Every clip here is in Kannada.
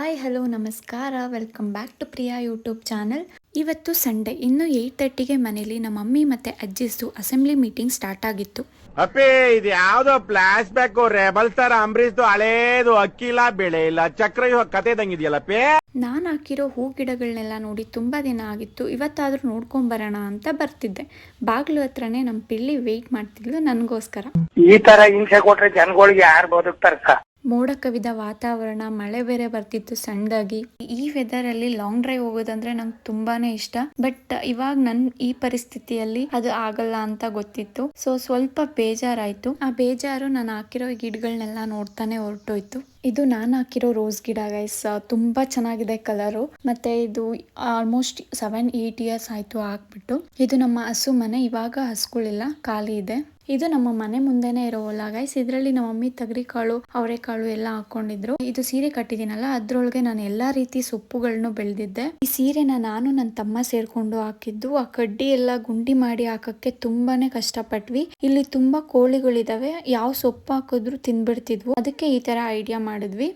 ಹಾಯ್ ಹಲೋ ನಮಸ್ಕಾರ, welcome back to Priya YouTube channel. ಇವತ್ತು ಸಂಡೇ, ಇನ್ನು 8:30ಗೆ ಮನೇಲಿ ನಮ್ಮ ಮಮ್ಮಿ ಮತ್ತೆ ಅಜ್ಜಿಸ್ದು ಅಸೆಂಬ್ಲಿ ಮೀಟಿಂಗ್ ಸ್ಟಾರ್ಟ್ ಆಗಿತ್ತು. ಅಪ್ಪಿ ಇದು ಯಾವ್ದೋ ಫ್ಲಾಶ್ ಬ್ಯಾಕ್ ರೆಬಲ್ ಸ್ಟಾರ್ ಅಂಬರೀಶ್ದು ಹಳೇದು ಅಕ್ಕಿ ಇಲ್ಲ ಬೆಳೆ ಇಲ್ಲ ಚಕ್ರ ಕತೆ ಇದಂಗಿದೆಯಲ್ಲಪ್ಪಿ. ನಾನು ಹಾಕಿರೋ ಹೂ ಗಿಡಗಳನ್ನೆಲ್ಲ ನೋಡಿ ತುಂಬಾ ದಿನ ಆಗಿತ್ತು, ಇವತ್ತಾದ್ರೂ ನೋಡ್ಕೊಂಡ್ ಬರೋಣ ಅಂತ ಬರ್ತಿದ್ದೆ. ಬಾಗ್ಲು ಹತ್ರನೇ ನಮ್ಮ ಪಿಳ್ಳಿ ವೇಟ್ ಮಾಡ್ತಿದ್ಲು ನನಗೋಸ್ಕರ. ಈ ತರ ಹಿಂಸೆ ಕೊಟ್ರೆ ಜನಗಳಿಗೆ ಯಾರು ಬದುಕ್ತಾರಕ್ಕ. ಮೋಡ ಕವಿದ ವಾತಾವರಣ, ಮಳೆ ಬೇರೆ ಬರ್ತಿತ್ತು ಸಣ್ಣದಾಗಿ. ಈ ವೆದರ್ ಅಲ್ಲಿ ಲಾಂಗ್ ಡ್ರೈವ್ ಹೋಗೋದಂದ್ರೆ ನಂಗೆ ತುಂಬಾನೇ ಇಷ್ಟ. ಬಟ್ ಇವಾಗ ಈ ಪರಿಸ್ಥಿತಿಯಲ್ಲಿ ಅದು ಆಗಲ್ಲ ಅಂತ ಗೊತ್ತಿತ್ತು. ಸೊ ಸ್ವಲ್ಪ ಬೇಜಾರಾಯ್ತು. ಆ ಬೇಜಾರು ನಾನು ಹಾಕಿರೋ ಗಿಡಗಳನ್ನೆಲ್ಲ ನೋಡ್ತಾನೆ ಹೊರಟೋಯ್ತು. ಇದು ನಾನು ಹಾಕಿರೋ ರೋಸ್ ಗಿಡ ಗೈಸ್, ತುಂಬಾ ಚೆನ್ನಾಗಿದೆ ಕಲರು. ಮತ್ತೆ ಇದು ಆಲ್ಮೋಸ್ಟ್ 7-8 ಇಯರ್ಸ್ ಆಯ್ತು ಹಾಕ್ಬಿಟ್ಟು. ಇದು ನಮ್ಮ ಹಸು ಮನೆ, ಇವಾಗ ಹಸುಗಳಿಲ್ಲ, ಖಾಲಿ ಇದೆ. ಇದು ನಮ್ಮ ಮನೆ ಮುಂದೆನೆ ಇರೋ ಹೊಲ ಗೈಸ್. ಇದ್ರಲ್ಲಿ ನಮ್ಮ ಮಮ್ಮಿ ತಗರಿಕಾಳು, ಅವರೆಕಾಳು ಎಲ್ಲ ಹಾಕೊಂಡಿದ್ರು. ಇದು ಸೀರೆ ಕಟ್ಟಿದೀನಲ್ಲ, ಅದ್ರೊಳಗೆ ನಾನು ಎಲ್ಲಾ ರೀತಿ ಸೊಪ್ಪುಗಳನ್ನು ಬೆಳೆದಿದ್ದೆ. ಈ ಸೀರೆನ ನಾನು ನನ್ನ ತಮ್ಮ ಸೇರ್ಕೊಂಡು ಹಾಕಿದ್ದು. ಆ ಕಡ್ಡಿ ಎಲ್ಲ ಗುಂಡಿ ಮಾಡಿ ಹಾಕಕ್ಕೆ ತುಂಬಾನೇ ಕಷ್ಟಪಟ್ವಿ. ಇಲ್ಲಿ ತುಂಬಾ ಕೋಳಿಗಳಿದಾವೆ, ಯಾವ ಸೊಪ್ಪು ಹಾಕಿದ್ರು ತಿನ್ಬಿಡ್ತಿದ್ವು. ಅದಕ್ಕೆ ಈ ತರ ಐಡಿಯಾ ಮಾಡಿದ್ವಿ.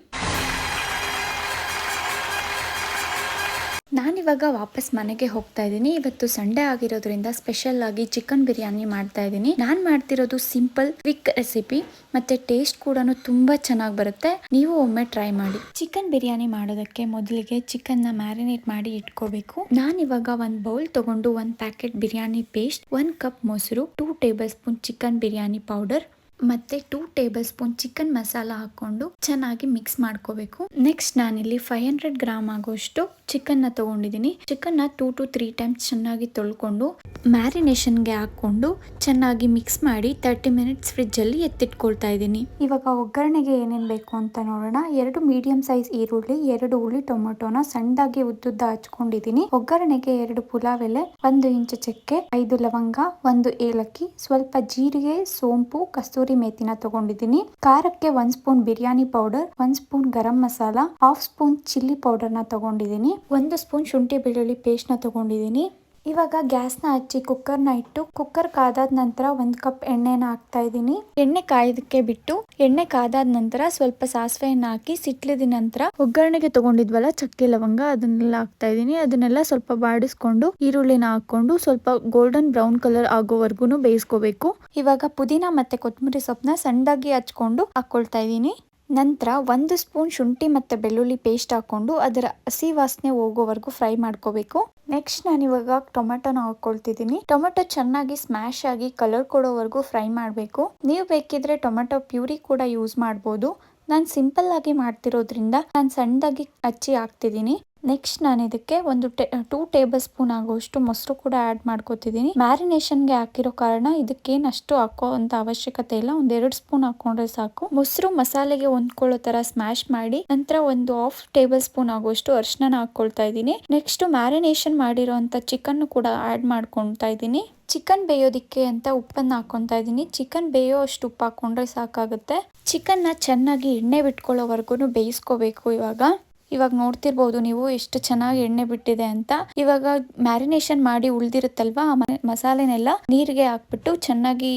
ನಾನಿವಾಗ ವಾಪಸ್ ಮನೆಗೆ ಹೋಗ್ತಾ ಇದ್ದೀನಿ. ಇವತ್ತು ಸಂಡೇ ಆಗಿರೋದ್ರಿಂದ ಸ್ಪೆಷಲ್ ಆಗಿ ಚಿಕನ್ ಬಿರಿಯಾನಿ ಮಾಡ್ತಾ ಇದ್ದೀನಿ. ನಾನ್ ಮಾಡ್ತಿರೋದು ಸಿಂಪಲ್ ಕ್ವಿಕ್ ರೆಸಿಪಿ, ಮತ್ತೆ ಟೇಸ್ಟ್ ಕೂಡ ತುಂಬಾ ಚೆನ್ನಾಗಿ ಬರುತ್ತೆ. ನೀವು ಒಮ್ಮೆ ಟ್ರೈ ಮಾಡಿ. ಚಿಕನ್ ಬಿರಿಯಾನಿ ಮಾಡೋದಕ್ಕೆ ಮೊದಲಿಗೆ ಚಿಕನ್ ನ ಮ್ಯಾರಿನೇಟ್ ಮಾಡಿ ಇಟ್ಕೋಬೇಕು. ನಾನಿವಾಗ ಒಂದು ಬೌಲ್ ತಗೊಂಡು 1 ಪ್ಯಾಕೆಟ್ ಬಿರಿಯಾನಿ ಪೇಸ್ಟ್, 1 ಕಪ್ ಮೊಸರು, 2 table spoon chicken biryani powder ಮತ್ತೆ 2 ಟೇಬಲ್ ಸ್ಪೂನ್ ಚಿಕನ್ ಮಸಾಲ ಹಾಕೊಂಡು ಚೆನ್ನಾಗಿ ಮಿಕ್ಸ್ ಮಾಡ್ಕೋಬೇಕು. ನೆಕ್ಸ್ಟ್ ನಾನಿಲ್ಲಿ 500 ಗ್ರಾಮ್ ಆಗೋಷ್ಟು ಚಿಕನ್ ನ ತಗೊಂಡಿದ್ದೀನಿ. ಚಿಕನ್ ನ 2 to 3 ಟೈಮ್ಸ್ ಚೆನ್ನಾಗಿ ತೊಳ್ಕೊಂಡು ಮ್ಯಾರಿನೇಷನ್ಗೆ ಹಾಕೊಂಡು ಚೆನ್ನಾಗಿ ಮಿಕ್ಸ್ ಮಾಡಿ 30 ಮಿನಿಟ್ಸ್ ಫ್ರಿಡ್ಜ್ ಅಲ್ಲಿ ಎತ್ತಿಟ್ಕೊಳ್ತಾ ಇದ್ದೀನಿ. ಇವಾಗ ಒಗ್ಗರಣೆಗೆ ಏನೇನ್ ಬೇಕು ಅಂತ ನೋಡೋಣ. 2 ಮೀಡಿಯಂ ಸೈಜ್ ಈರುಳ್ಳಿ, 2 ಹುಳಿ ಟೊಮೆಟೊನ ಸಣ್ಣದಾಗಿ ಉದ್ದುದ್ದ ಹಚ್ಕೊಂಡಿದ್ದೀನಿ. ಒಗ್ಗರಣೆಗೆ 2 ಪುಲಾವ್ ಎಲೆ, 1 ಇಂಚು ಚಕ್ಕೆ, 5 ಲವಂಗ, 1 ಏಲಕ್ಕಿ, ಸ್ವಲ್ಪ ಜೀರಿಗೆ, ಸೋಂಪು, ಕಸ್ತೂರಿ ಮೇಥಿನ ತಗೊಂಡಿದ್ದೀನಿ. ಖಾರಕ್ಕೆ 1 spoon biryani powder, 1 spoon garam masala, 1/2 spoon chilli powder ನ ತಗೊಂಡಿದ್ದೀನಿ. 1 ಸ್ಪೂನ್ ಶುಂಠಿ ಬೆಳ್ಳುಳ್ಳಿ ಪೇಸ್ಟ್ ನ ತಗೊಂಡಿದ್ದೀನಿ. ಇವಾಗ ಗ್ಯಾಸ್ ನ ಹಚ್ಚಿ ಕುಕ್ಕರ್ ನ ಇಟ್ಟು, ಕುಕ್ಕರ್ ಕಾದಾದ ನಂತರ 1 ಕಪ್ ಎಣ್ಣೆನ ಹಾಕ್ತಾ ಇದ್ದೀನಿ. ಎಣ್ಣೆ ಕಾಯೋದಕ್ಕೆ ಬಿಟ್ಟು, ಎಣ್ಣೆ ಕಾದಾದ ನಂತರ ಸ್ವಲ್ಪ ಸಾಸಿವೆಯನ್ನ ಹಾಕಿ ಸಿಟ್ಲಿದ ನಂತರ ಒಗ್ಗರಣೆಗೆ ತಗೊಂಡಿದ್ವಲ್ಲ ಚಕ್ಕೆ ಲವಂಗ, ಅದನ್ನೆಲ್ಲ ಹಾಕ್ತಾ ಇದ್ದೀನಿ. ಅದನ್ನೆಲ್ಲ ಸ್ವಲ್ಪ ಬಾಡಿಸ್ಕೊಂಡು ಈರುಳ್ಳಿನ ಹಾಕೊಂಡು ಸ್ವಲ್ಪ ಗೋಲ್ಡನ್ ಬ್ರೌನ್ ಕಲರ್ ಆಗೋವರೆಗೂ ಬೇಯಿಸ್ಕೋಬೇಕು. ಇವಾಗ ಪುದೀನ ಮತ್ತೆ ಕೊತ್ತಂಬರಿ ಸೊಪ್ಪನ್ನ ಸಣ್ಣದಾಗಿ ಹಚ್ಕೊಂಡು ಹಾಕೊಳ್ತಾ ಇದ್ದೀನಿ. ನಂತರ 1 ಸ್ಪೂನ್ ಶುಂಠಿ ಮತ್ತೆ ಬೆಳ್ಳುಳ್ಳಿ ಪೇಸ್ಟ್ ಹಾಕೊಂಡು ಅದರ ಹಸಿ ವಾಸನೆ ಹೋಗೋವರೆಗೂ ಫ್ರೈ ಮಾಡ್ಕೋಬೇಕು. ನೆಕ್ಸ್ಟ್ ನಾನು ಇವಾಗ ಟೊಮೆಟೊನ ಹಾಕೊಳ್ತಿದ್ದೀನಿ. ಟೊಮೆಟೊ ಚೆನ್ನಾಗಿ ಸ್ಮ್ಯಾಶ್ ಆಗಿ ಕಲರ್ ಕೊಡೋವರೆಗೂ ಫ್ರೈ ಮಾಡಬೇಕು. ನೀವು ಬೇಕಿದ್ರೆ ಟೊಮೆಟೊ ಪ್ಯೂರಿ ಕೂಡ ಯೂಸ್ ಮಾಡ್ಬೋದು. ನಾನು ಸಿಂಪಲ್ ಆಗಿ ಮಾಡ್ತಿರೋದ್ರಿಂದ ನಾನು ಸಣ್ಣದಾಗಿ ಹಚ್ಚಿ ಹಾಕ್ತಿದ್ದೀನಿ. ನೆಕ್ಸ್ಟ್ ನಾನು ಇದಕ್ಕೆ 2 ಟೇಬಲ್ ಸ್ಪೂನ್ ಆಗುವಷ್ಟು ಮೊಸರು ಕೂಡ ಆಡ್ ಮಾಡ್ಕೋತಿದ್ದೀನಿ. ಮ್ಯಾರಿನೇಷನ್ಗೆ ಹಾಕಿರೋ ಕಾರಣ ಇದಕ್ಕೇನು ಅಷ್ಟು ಹಾಕೋ ಅಂತ ಅವಶ್ಯಕತೆ ಇಲ್ಲ, 1-2 ಸ್ಪೂನ್ ಹಾಕೊಂಡ್ರೆ ಸಾಕು. ಮೊಸರು ಮಸಾಲೆಗೆ ಹೊಂದ್ಕೊಳ್ಳೋ ತರ ಸ್ಮ್ಯಾಶ್ ಮಾಡಿ ನಂತರ 1/2 ಟೇಬಲ್ ಸ್ಪೂನ್ ಆಗುವಷ್ಟು ಅರಿಶಿನ ಹಾಕೊಳ್ತಾ ಇದ್ದೀನಿ. ನೆಕ್ಸ್ಟ್ ಮ್ಯಾರಿನೇಷನ್ ಮಾಡಿರೋಂಥ ಚಿಕನ್ ಕೂಡ ಆಡ್ ಮಾಡ್ಕೊಳ್ತಾ ಇದ್ದೀನಿ. ಚಿಕನ್ ಬೇಯೋದಿಕ್ಕೆ ಅಂತ ಉಪ್ಪನ್ನ ಹಾಕೊತಾ ಇದ್ದೀನಿ. ಚಿಕನ್ ಬೇಯೋ ಅಷ್ಟು ಉಪ್ಪು ಹಾಕೊಂಡ್ರೆ ಸಾಕಾಗುತ್ತೆ. ಚಿಕನ್ ನ ಚೆನ್ನಾಗಿ ಎಣ್ಣೆ ಬಿಟ್ಕೊಳ್ಳೋವರೆಗೂ ಬೇಯಿಸ್ಕೋಬೇಕು. ಇವಾಗ ನೋಡ್ತಿರ್ಬೋದು ನೀವು ಎಷ್ಟು ಚೆನ್ನಾಗಿ ಎಣ್ಣೆ ಬಿಟ್ಟಿದೆ ಅಂತ. ಇವಾಗ ಮ್ಯಾರಿನೇಷನ್ ಮಾಡಿ ಉಳ್ದಿರುತ್ತಲ್ವಾ, ಮಸಾಲೆನೆಲ್ಲ ನೀರಿಗೆ ಹಾಕ್ಬಿಟ್ಟು ಚೆನ್ನಾಗಿ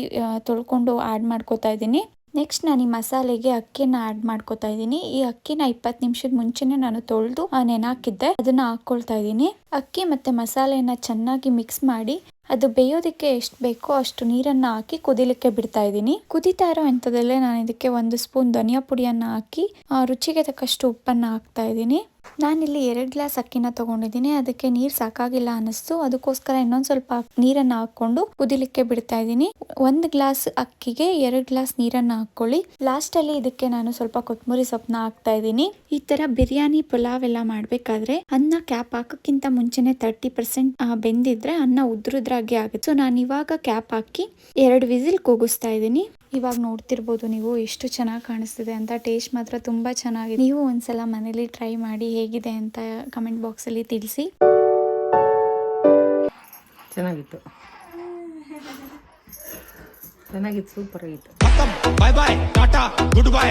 ತೊಳ್ಕೊಂಡು ಆಡ್ ಮಾಡ್ಕೋತಾ ಇದ್ದೀನಿ. ನೆಕ್ಸ್ಟ್ ನಾನು ಈ ಮಸಾಲೆಗೆ ಅಕ್ಕಿನ ಆಡ್ ಮಾಡ್ಕೋತಾ ಇದ್ದೀನಿ. ಈ ಅಕ್ಕಿನ 20 ನಿಮಿಷದ ಮುಂಚೆನೆ ನಾನು ತೊಳೆದು ನೆನಾಕಿದ್ದೆ, ಅದನ್ನ ಹಾಕೊಳ್ತಾ ಇದ್ದೀನಿ. ಅಕ್ಕಿ ಮತ್ತೆ ಮಸಾಲೆನ ಚೆನ್ನಾಗಿ ಮಿಕ್ಸ್ ಮಾಡಿ ಅದು ಬೇಯೋದಕ್ಕೆ ಎಷ್ಟು ಬೇಕೋ ಅಷ್ಟು ನೀರನ್ನ ಹಾಕಿ ಕುದಿಲಿಕ್ಕೆ ಬಿಡ್ತಾ ಇದ್ದೀನಿ. ಕುದಿತಾ ಇರೋ ಹಂತದಲ್ಲೇ ನಾನು ಇದಕ್ಕೆ 1 ಸ್ಪೂನ್ ಧನಿಯಾ ಪುಡಿಯನ್ನ ಹಾಕಿ ರುಚಿಗೆ ತಕ್ಕಷ್ಟು ಉಪ್ಪನ್ನ ಹಾಕ್ತಾ ಇದ್ದೀನಿ. ನಾನಿಲ್ಲಿ 2 ಗ್ಲಾಸ್ ಅಕ್ಕಿನ ತಗೊಂಡಿದ್ದೀನಿ. ಅದಕ್ಕೆ ನೀರ್ ಸಾಕಾಗಿಲ್ಲ ಅನಿಸ್ತು, ಅದಕ್ಕೋಸ್ಕರ ಇನ್ನೊಂದ್ ಸ್ವಲ್ಪ ನೀರನ್ನ ಹಾಕೊಂಡು ಕುದಿಲಿಕ್ಕೆ ಬಿಡ್ತಾ ಇದ್ದೀನಿ. 1 ಗ್ಲಾಸ್ ಅಕ್ಕಿಗೆ 2 ಗ್ಲಾಸ್ ನೀರನ್ನ ಹಾಕೊಳ್ಳಿ. ಲಾಸ್ಟ್ ಅಲ್ಲಿ ಇದಕ್ಕೆ ನಾನು ಸ್ವಲ್ಪ ಕೊತ್ತಂಬರಿ ಸೊಪ್ಪನ್ನ ಹಾಕ್ತಾ ಇದ್ದೀನಿ. ಈ ತರ ಬಿರಿಯಾನಿ ಪುಲಾವ್ ಎಲ್ಲ ಮಾಡ್ಬೇಕಾದ್ರೆ ಅನ್ನ ಕ್ಯಾಪ್ ಹಾಕಕ್ಕಿಂತ ಮುಂಚೆನೆ 30% ಬೆಂದಿದ್ರೆ ಅನ್ನ ಉದ್ರುದ್ರಾಗಿ ಆಗುತ್ತೆ. ಸೊ ನಾನು ಇವಾಗ ಕ್ಯಾಪ್ ಹಾಕಿ 2 ವಿಸಿಲ್ ಕೂಗಿಸ್ತಾ ಇದ್ದೀನಿ. ಇವಾಗ ನೋಡ್ತಿರ್ಬೋದು ನೀವು ಎಷ್ಟು ಚೆನ್ನಾಗಿ ಕಾಣಿಸ್ತಿದೆ ಅಂತ. ಟೇಸ್ಟ್ ಮಾತ್ರ ತುಂಬಾ ಚೆನ್ನಾಗಿದೆ. ನೀವು ಒಂದ್ಸಲ ಮನೇಲಿ ಟ್ರೈ ಮಾಡಿ ಹೇಗಿದೆ ಅಂತ ಕಮೆಂಟ್ ಬಾಕ್ಸ್ ಅಲ್ಲಿ ತಿಳಿಸಿ. ಚೆನ್ನಾಗಿತ್ತು, ಸೂಪರ್ ಆಗಿತ್ತು. Bye bye, Tata, good bye.